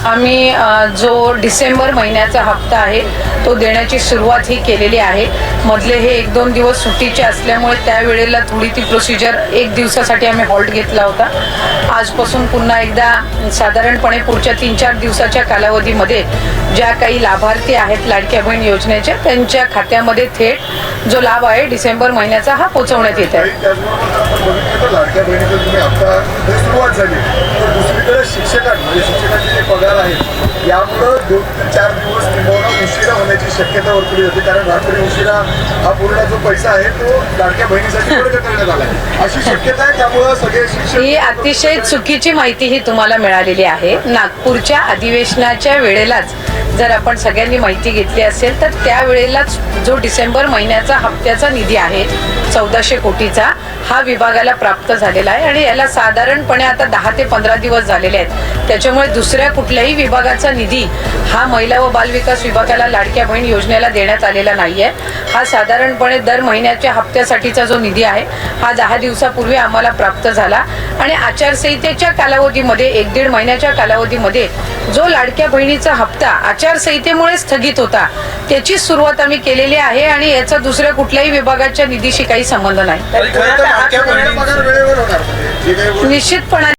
आम्ही जो डिसेंबर महिन्याचा हप्ता आहे तो देण्याची सुरुवात ही केलेली आहे। मधले हे 1-2 दिवस सुट्टीचे असल्यामुळे त्यावेळेला थोडी ती प्रोसिजर 1 दिवसासाठी आम्ही हॉल्ट घेतला होता। आजपासून पुन्हा एकदा साधारणपणे पुढच्या 3-4 दिवसाच्या कालावधीमध्ये ज्या काही लाभार्थी आहेत लाडक्या बहीण योजनेचे त्यांच्या खात्यामध्ये थेट जो लाभ आहे डिसेंबर महिन्याचा हा पोहोचवण्यात येत आहे। लाडक्या बहिणीचा तुम्ही आता सुरुवात झाली तर दुसरीकडे शिक्षकांचे जे पगार आहेत यामुळे 2-4 दिवस किंवा उशिरा होण्याची शक्यता वर्तवली जाते, कारण रात्री उशिरा हा पूर्ण जो पैसा आहे तो लाडक्या बहिणीसाठी वर्ग करण्यात आला आहे, अशी शक्यता आहे। त्यामुळे सगळे शिक्षक ही अतिशय चुकीची माहिती ही तुम्हाला मिळालेली आहे। नागपूरच्या अधिवेशनाच्या वेळेलाच जर आपण सगळ्यांनी माहिती घेतली असेल तर त्यावेळेलाच जो डिसेंबर महिन्याचा हप्त्याचा निधी आहे 1400 कोटीचा हा विभागाला प्राप्त झालेला आहे आणि याला साधारणपणे आता 10 ते 15 दिवस झालेले आहेत। त्याच्यामुळे दुसऱ्या कुठल्याही विभागाचा निधी हा महिला व बालविकास विभागाला लाडक्या बहीण योजनेला देण्यात आलेला नाहीये। हा साधारणपणे दर महिन्याच्या हप्त्यासाठीचा जो निधी आहे हा 10 दिवसापूर्वी आम्हाला प्राप्त झाला आणि आचारसंहितेच्या कालावधीमध्ये 1-1.5 महिन्याच्या कालावधीमध्ये जो लाडक्या बहिणीचा हप्ता आचारसंहितेमुळे स्थगित होता त्याची सुरुवात आम्ही केलेली आहे आणि याचा दुसऱ्या कुठल्याही विभागाच्या निधीशी काही संबंध नाही। लाडक्या बहिणीचा पगार वेळेवर होणार निश्चितपणे